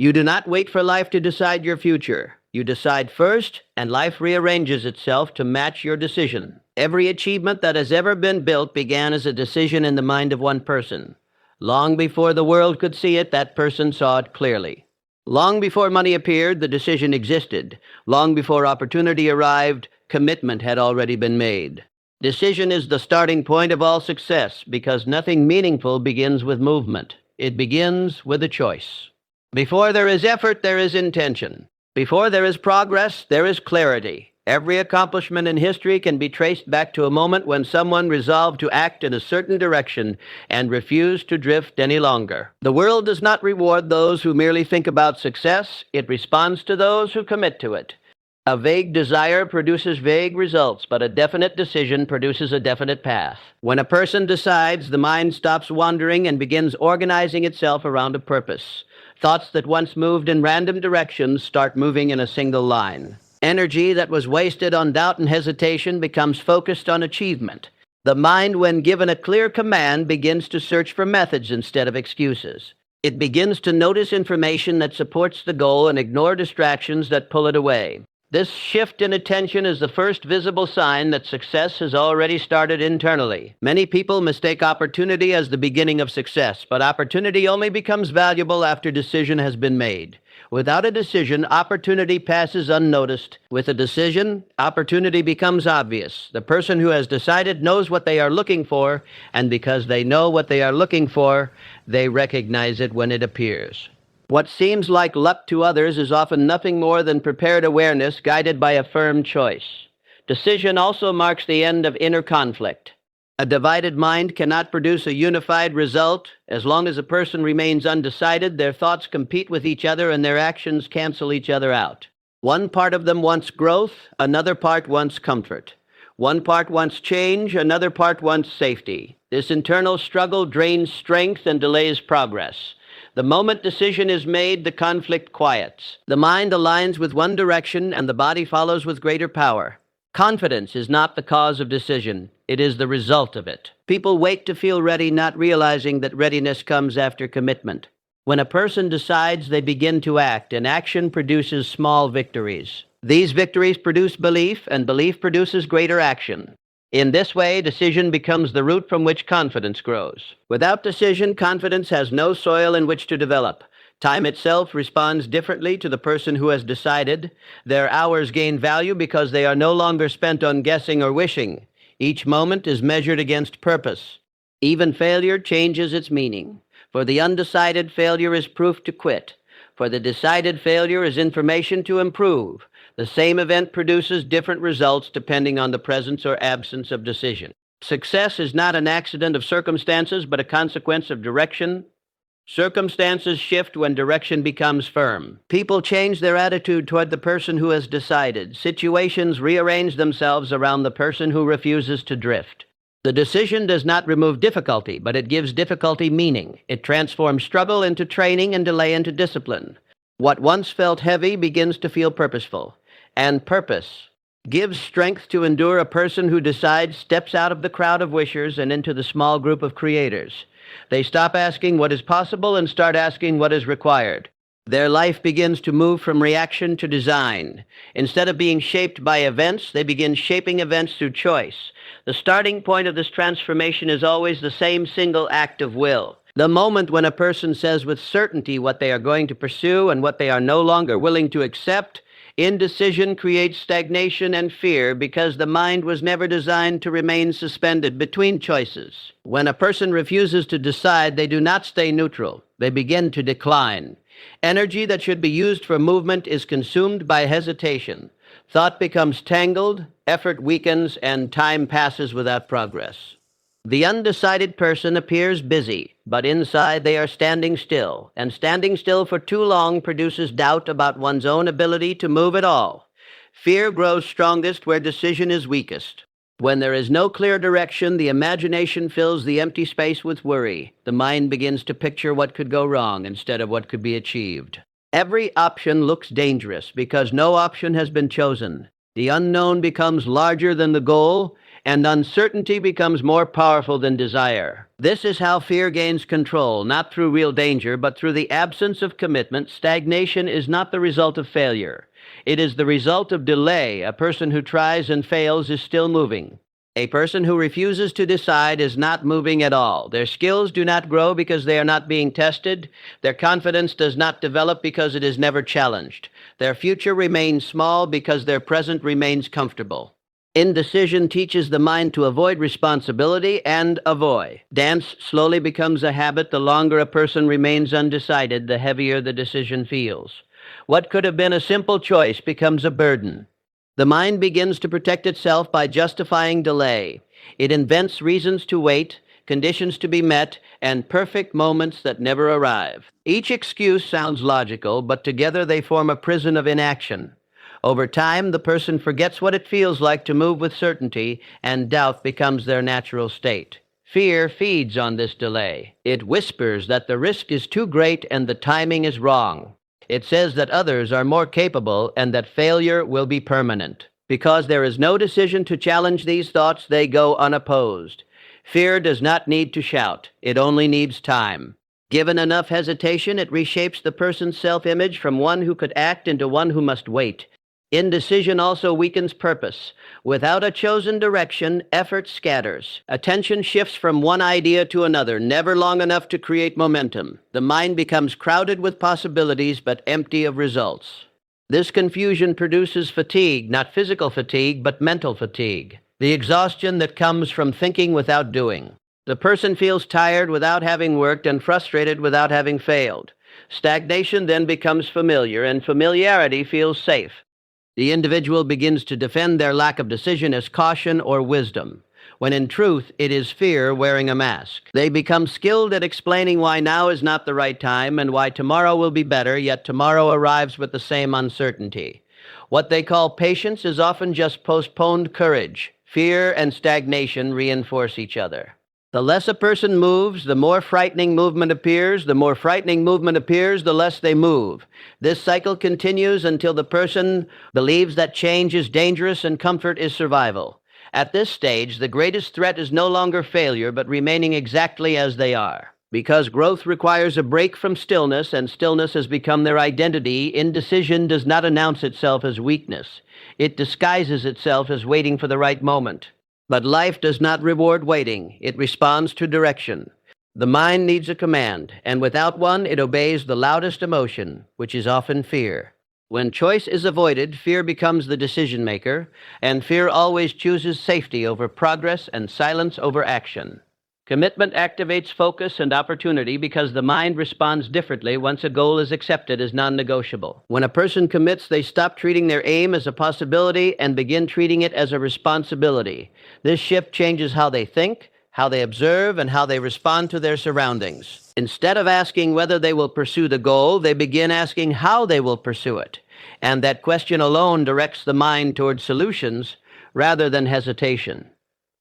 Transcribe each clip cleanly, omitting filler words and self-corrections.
You do not wait for life to decide your future. You decide first, and life rearranges itself to match your decision. Every achievement that has ever been built began as a decision in the mind of one person. Long before the world could see it, that person saw it clearly. Long before money appeared, the decision existed. Long before opportunity arrived, commitment had already been made. Decision is the starting point of all success because nothing meaningful begins with movement. It begins with a choice. Before there is effort, there is intention. Before there is progress, there is clarity. Every accomplishment in history can be traced back to a moment when someone resolved to act in a certain direction and refused to drift any longer. The world does not reward those who merely think about success. It responds to those who commit to it. A vague desire produces vague results, but a definite decision produces a definite path. When a person decides, the mind stops wandering and begins organizing itself around a purpose. Thoughts that once moved in random directions start moving in a single line. Energy that was wasted on doubt and hesitation becomes focused on achievement. The mind, when given a clear command, begins to search for methods instead of excuses. It begins to notice information that supports the goal and ignore distractions that pull it away. This shift in attention is the first visible sign that success has already started internally. Many people mistake opportunity as the beginning of success, but opportunity only becomes valuable after decision has been made. Without a decision, opportunity passes unnoticed. With a decision, opportunity becomes obvious. The person who has decided knows what they are looking for, and because they know what they are looking for, they recognize it when it appears. What seems like luck to others is often nothing more than prepared awareness guided by a firm choice. Decision also marks the end of inner conflict. A divided mind cannot produce a unified result. As long as a person remains undecided, their thoughts compete with each other and their actions cancel each other out. One part of them wants growth, another part wants comfort. One part wants change, another part wants safety. This internal struggle drains strength and delays progress. The moment decision is made, the conflict quiets. The mind aligns with one direction and the body follows with greater power. Confidence is not the cause of decision. It is the result of it. People wait to feel ready, not realizing that readiness comes after commitment. When a person decides, they begin to act, and action produces small victories. These victories produce belief, and belief produces greater action. In this way, decision becomes the root from which confidence grows. Without decision, confidence has no soil in which to develop. Time itself responds differently to the person who has decided. Their hours gain value because they are no longer spent on guessing or wishing. Each moment is measured against purpose. Even failure changes its meaning. For the undecided, failure is proof to quit. For the decided, failure is information to improve. The same event produces different results depending on the presence or absence of decision. Success is not an accident of circumstances, but a consequence of direction. Circumstances shift when direction becomes firm. People change their attitude toward the person who has decided. Situations rearrange themselves around the person who refuses to drift. The decision does not remove difficulty, but it gives difficulty meaning. It transforms struggle into training and delay into discipline. What once felt heavy begins to feel purposeful. And purpose gives strength to endure. A person who decides steps out of the crowd of wishers and into the small group of creators. They stop asking what is possible and start asking what is required. Their life begins to move from reaction to design. Instead of being shaped by events, they begin shaping events through choice. The starting point of this transformation is always the same single act of will. The moment when a person says with certainty what they are going to pursue and what they are no longer willing to accept. Indecision creates stagnation and fear because the mind was never designed to remain suspended between choices. When a person refuses to decide, they do not stay neutral. They begin to decline. Energy that should be used for movement is consumed by hesitation. Thought becomes tangled, effort weakens, and time passes without progress. The undecided person appears busy, but inside they are standing still, and standing still for too long produces doubt about one's own ability to move at all. Fear grows strongest where decision is weakest. When there is no clear direction, the imagination fills the empty space with worry. The mind begins to picture what could go wrong instead of what could be achieved. Every option looks dangerous because no option has been chosen. The unknown becomes larger than the goal, and uncertainty becomes more powerful than desire. This is how fear gains control, not through real danger, but through the absence of commitment. Stagnation is not the result of failure. It is the result of delay. A person who tries and fails is still moving. A person who refuses to decide is not moving at all. Their skills do not grow because they are not being tested. Their confidence does not develop because it is never challenged. Their future remains small because their present remains comfortable. Indecision teaches the mind to avoid responsibility and avoid. Dance slowly becomes a habit. The longer a person remains undecided, the heavier the decision feels. What could have been a simple choice becomes a burden. The mind begins to protect itself by justifying delay. It invents reasons to wait, conditions to be met, and perfect moments that never arrive. Each excuse sounds logical, but together they form a prison of inaction. Over time, the person forgets what it feels like to move with certainty, and doubt becomes their natural state. Fear feeds on this delay. It whispers that the risk is too great and the timing is wrong. It says that others are more capable and that failure will be permanent. Because there is no decision to challenge these thoughts, they go unopposed. Fear does not need to shout. It only needs time. Given enough hesitation, it reshapes the person's self-image from one who could act into one who must wait. Indecision also weakens purpose. Without a chosen direction, effort scatters. Attention shifts from one idea to another, never long enough to create momentum. The mind becomes crowded with possibilities but empty of results. This confusion produces fatigue, not physical fatigue, but mental fatigue. The exhaustion that comes from thinking without doing. The person feels tired without having worked and frustrated without having failed. Stagnation then becomes familiar, and familiarity feels safe. The individual begins to defend their lack of decision as caution or wisdom, when in truth it is fear wearing a mask. They become skilled at explaining why now is not the right time and why tomorrow will be better, yet tomorrow arrives with the same uncertainty. What they call patience is often just postponed courage. Fear and stagnation reinforce each other. The less a person moves, the more frightening movement appears. The more frightening movement appears, the less they move. This cycle continues until the person believes that change is dangerous and comfort is survival. At this stage, the greatest threat is no longer failure, but remaining exactly as they are. Because growth requires a break from stillness, and stillness has become their identity, indecision does not announce itself as weakness. It disguises itself as waiting for the right moment. But life does not reward waiting. It responds to direction. The mind needs a command, and without one, it obeys the loudest emotion, which is often fear. When choice is avoided, fear becomes the decision maker, and fear always chooses safety over progress and silence over action. Commitment activates focus and opportunity because the mind responds differently once a goal is accepted as non-negotiable. When a person commits, they stop treating their aim as a possibility and begin treating it as a responsibility. This shift changes how they think, how they observe, and how they respond to their surroundings. Instead of asking whether they will pursue the goal, they begin asking how they will pursue it. And that question alone directs the mind toward solutions rather than hesitation.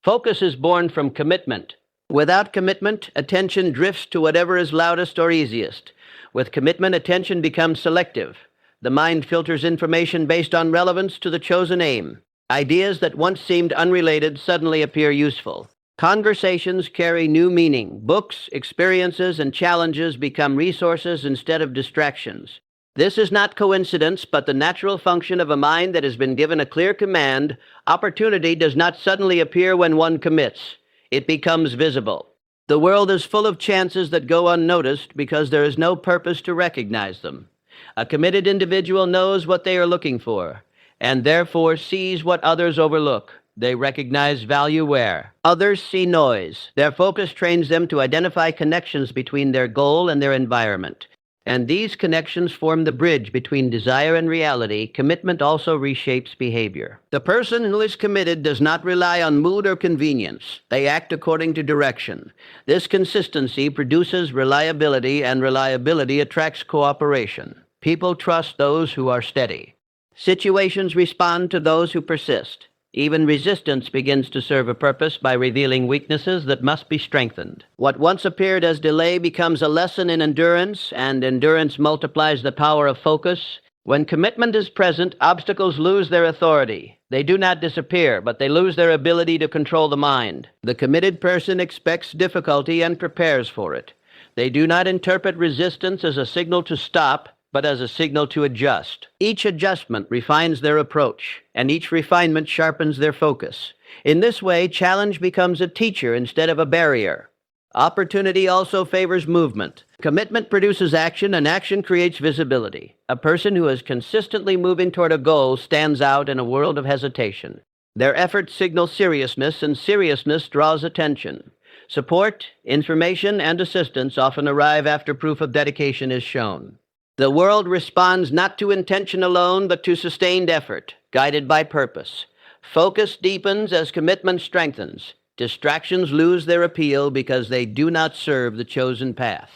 Focus is born from commitment. Without commitment, attention drifts to whatever is loudest or easiest. With commitment, attention becomes selective. The mind filters information based on relevance to the chosen aim. Ideas that once seemed unrelated suddenly appear useful. Conversations carry new meaning. Books, experiences, and challenges become resources instead of distractions. This is not coincidence, but the natural function of a mind that has been given a clear command. Opportunity does not suddenly appear when one commits. It becomes visible. The world is full of chances that go unnoticed because there is no purpose to recognize them. A committed individual knows what they are looking for, and therefore sees what others overlook. They recognize value where others see noise. Their focus trains them to identify connections between their goal and their environment. And these connections form the bridge between desire and reality. Commitment also reshapes behavior. The person who is committed does not rely on mood or convenience. They act according to direction. This consistency produces reliability, and reliability attracts cooperation. People trust those who are steady. Situations respond to those who persist. Even resistance begins to serve a purpose by revealing weaknesses that must be strengthened. What once appeared as delay becomes a lesson in endurance, and endurance multiplies the power of focus. When commitment is present, obstacles lose their authority. They do not disappear, but they lose their ability to control the mind. The committed person expects difficulty and prepares for it. They do not interpret resistance as a signal to stop, but as a signal to adjust. Each adjustment refines their approach, and each refinement sharpens their focus. In this way, challenge becomes a teacher instead of a barrier. Opportunity also favors movement. Commitment produces action, and action creates visibility. A person who is consistently moving toward a goal stands out in a world of hesitation. Their efforts signal seriousness, and seriousness draws attention. Support, information, and assistance often arrive after proof of dedication is shown. The world responds not to intention alone, but to sustained effort, guided by purpose. Focus deepens as commitment strengthens. Distractions lose their appeal because they do not serve the chosen path.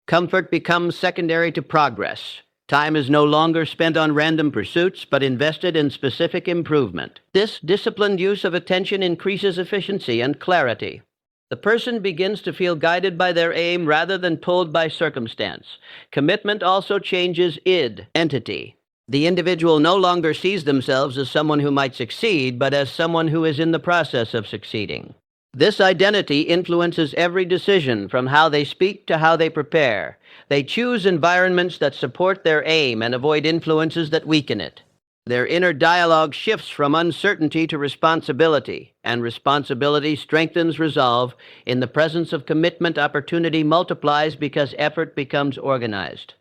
Comfort becomes secondary to progress. Time is no longer spent on random pursuits, but invested in specific improvement. This disciplined use of attention increases efficiency and clarity. The person begins to feel guided by their aim rather than pulled by circumstance. Commitment also changes entity. The individual no longer sees themselves as someone who might succeed, but as someone who is in the process of succeeding. This identity influences every decision, from how they speak to how they prepare. They choose environments that support their aim and avoid influences that weaken it. Their inner dialogue shifts from uncertainty to responsibility, and responsibility strengthens resolve. In the presence of commitment, opportunity multiplies because effort becomes organized.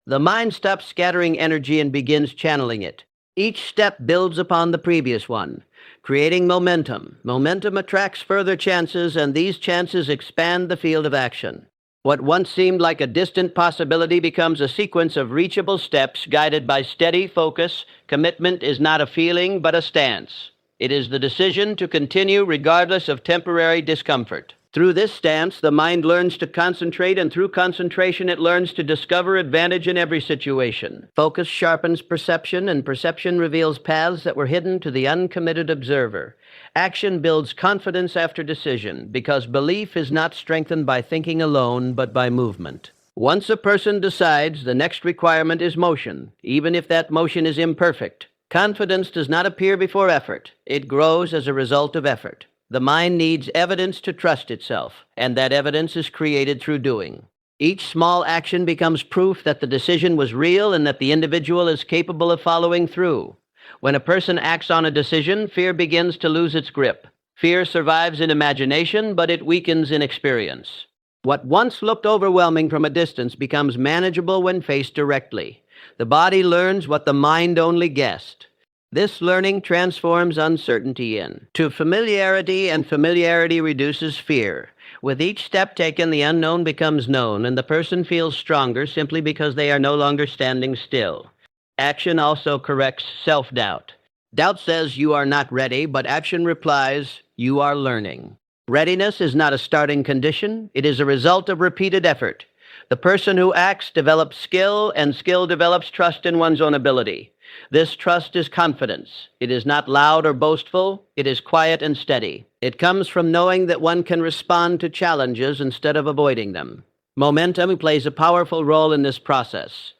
The mind stops scattering energy and begins channeling it. Each step builds upon the previous one, creating momentum. Momentum attracts further chances, and these chances expand the field of action. What once seemed like a distant possibility becomes a sequence of reachable steps guided by steady focus. Commitment is not a feeling, but a stance. It is the decision to continue regardless of temporary discomfort. Through this stance, the mind learns to concentrate, and through concentration, it learns to discover advantage in every situation. Focus sharpens perception, and perception reveals paths that were hidden to the uncommitted observer. Action builds confidence after decision, because belief is not strengthened by thinking alone, but by movement. Once a person decides, the next requirement is motion, even if that motion is imperfect. Confidence does not appear before effort. It grows as a result of effort. The mind needs evidence to trust itself, and that evidence is created through doing. Each small action becomes proof that the decision was real and that the individual is capable of following through. When a person acts on a decision, fear begins to lose its grip. Fear survives in imagination, but it weakens in experience. What once looked overwhelming from a distance becomes manageable when faced directly. The body learns what the mind only guessed. This learning transforms uncertainty into familiarity, and familiarity reduces fear. With each step taken, the unknown becomes known, and the person feels stronger simply because they are no longer standing still. Action also corrects self-doubt. Doubt says you are not ready, but action replies, you are learning. Readiness is not a starting condition. It is a result of repeated effort. The person who acts develops skill, and skill develops trust in one's own ability. This trust is confidence. It is not loud or boastful. It is quiet and steady. It comes from knowing that one can respond to challenges instead of avoiding them. Momentum plays a powerful role in this process.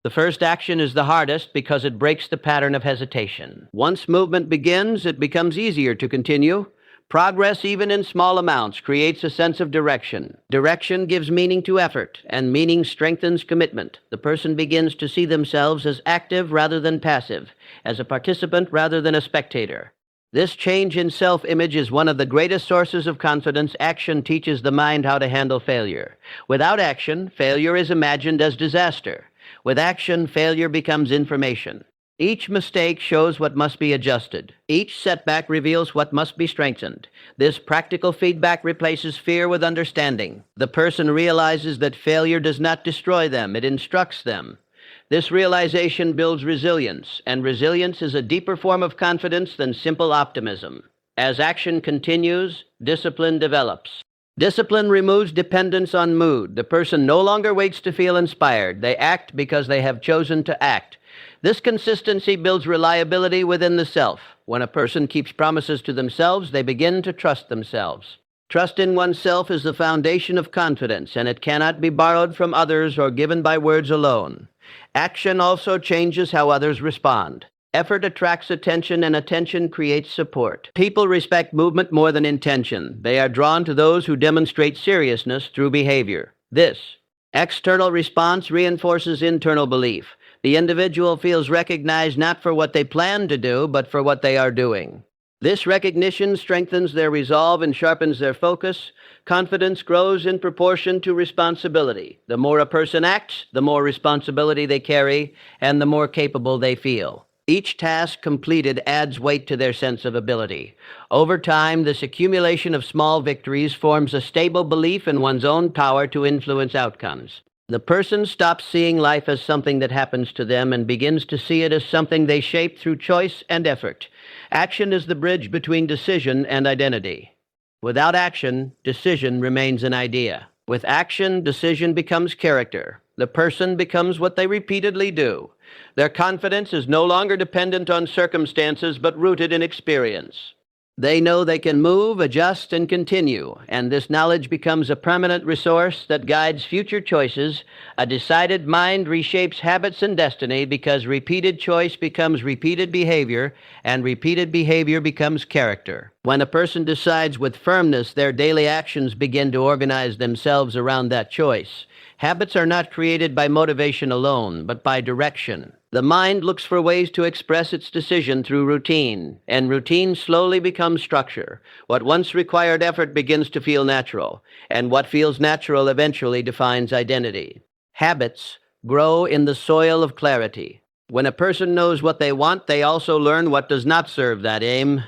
The first action is the hardest because it breaks the pattern of hesitation. Once movement begins, it becomes easier to continue. Progress, even in small amounts, creates a sense of direction. Direction gives meaning to effort, and meaning strengthens commitment. The person begins to see themselves as active rather than passive, as a participant rather than a spectator. This change in self-image is one of the greatest sources of confidence. Action teaches the mind how to handle failure. Without action, failure is imagined as disaster. With action, failure becomes information. Each mistake shows what must be adjusted. Each setback reveals what must be strengthened. This practical feedback replaces fear with understanding. The person realizes that failure does not destroy them, it instructs them. This realization builds resilience, and resilience is a deeper form of confidence than simple optimism. As action continues, discipline develops. Discipline removes dependence on mood. The person no longer waits to feel inspired. They act because they have chosen to act. This consistency builds reliability within the self. When a person keeps promises to themselves, they begin to trust themselves. Trust in oneself is the foundation of confidence, and it cannot be borrowed from others or given by words alone. Action also changes how others respond. Effort attracts attention, and attention creates support. People respect movement more than intention. They are drawn to those who demonstrate seriousness through behavior. This external response reinforces internal belief. The individual feels recognized not for what they plan to do, but for what they are doing. This recognition strengthens their resolve and sharpens their focus. Confidence grows in proportion to responsibility. The more a person acts, the more responsibility they carry, and the more capable they feel. Each task completed adds weight to their sense of ability. Over time, this accumulation of small victories forms a stable belief in one's own power to influence outcomes. The person stops seeing life as something that happens to them and begins to see it as something they shape through choice and effort. Action is the bridge between decision and identity. Without action, decision remains an idea. With action, decision becomes character. The person becomes what they repeatedly do. Their confidence is no longer dependent on circumstances, but rooted in experience. They know they can move, adjust, and continue, and this knowledge becomes a permanent resource that guides future choices. A decided mind reshapes habits and destiny because repeated choice becomes repeated behavior, and repeated behavior becomes character. When a person decides with firmness, their daily actions begin to organize themselves around that choice. Habits are not created by motivation alone, but by direction. The mind looks for ways to express its decision through routine, and routine slowly becomes structure. What once required effort begins to feel natural, and what feels natural eventually defines identity. Habits grow in the soil of clarity. When a person knows what they want, they also learn what does not serve that aim.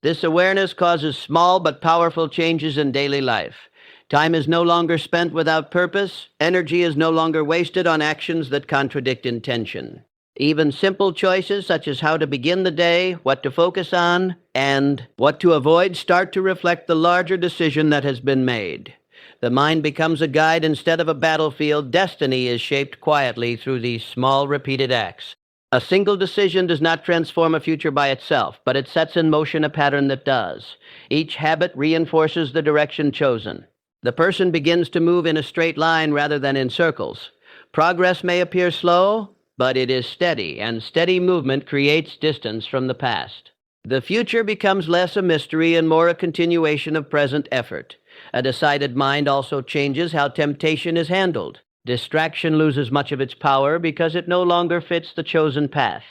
This awareness causes small but powerful changes in daily life. Time is no longer spent without purpose. Energy is no longer wasted on actions that contradict intention. Even simple choices such as how to begin the day, what to focus on, and what to avoid start to reflect the larger decision that has been made. The mind becomes a guide instead of a battlefield. Destiny is shaped quietly through these small, repeated acts. A single decision does not transform a future by itself, but it sets in motion a pattern that does. Each habit reinforces the direction chosen. The person begins to move in a straight line rather than in circles. Progress may appear slow, but it is steady, and steady movement creates distance from the past. The future becomes less a mystery and more a continuation of present effort. A decided mind also changes how temptation is handled. Distraction loses much of its power because it no longer fits the chosen path.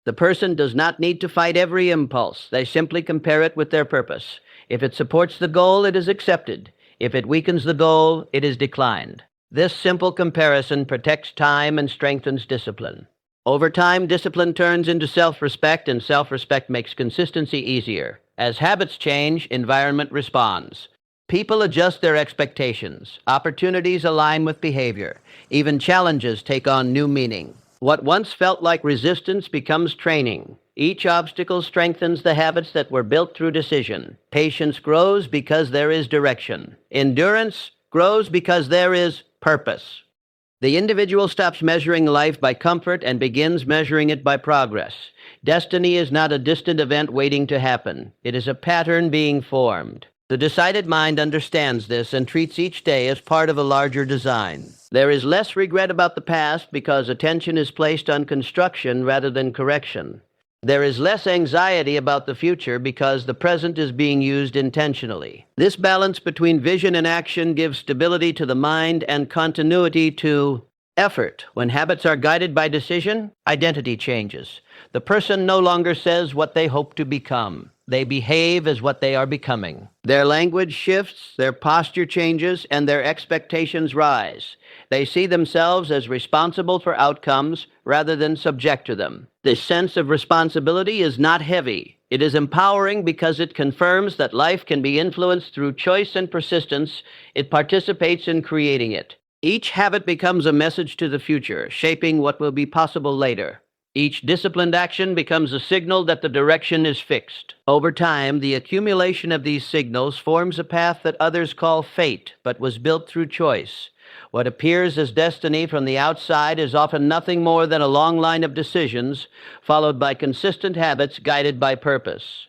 The person does not need to fight every impulse. They simply compare it with their purpose. If it supports the goal, it is accepted. If it weakens the goal, it is declined. This simple comparison protects time and strengthens discipline. Over time, discipline turns into self-respect, and self-respect makes consistency easier. As habits change, environment responds. People adjust their expectations. Opportunities align with behavior. Even challenges take on new meaning. What once felt like resistance becomes training. Each obstacle strengthens the habits that were built through decision. Patience grows because there is direction. Endurance grows because there is purpose. The individual stops measuring life by comfort and begins measuring it by progress. Destiny is not a distant event waiting to happen. It is a pattern being formed. The decided mind understands this and treats each day as part of a larger design. There is less regret about the past because attention is placed on construction rather than correction. There is less anxiety about the future because the present is being used intentionally. This balance between vision and action gives stability to the mind and continuity to effort. When habits are guided by decision, identity changes. The person no longer says what they hope to become. They behave as what they are becoming. Their language shifts, their posture changes, and their expectations rise. They see themselves as responsible for outcomes rather than subject to them. This sense of responsibility is not heavy. It is empowering because it confirms that life can be influenced through choice and persistence. It participates in creating it. Each habit becomes a message to the future, shaping what will be possible later. Each disciplined action becomes a signal that the direction is fixed. Over time, the accumulation of these signals forms a path that others call fate, but was built through choice. What appears as destiny from the outside is often nothing more than a long line of decisions, followed by consistent habits guided by purpose.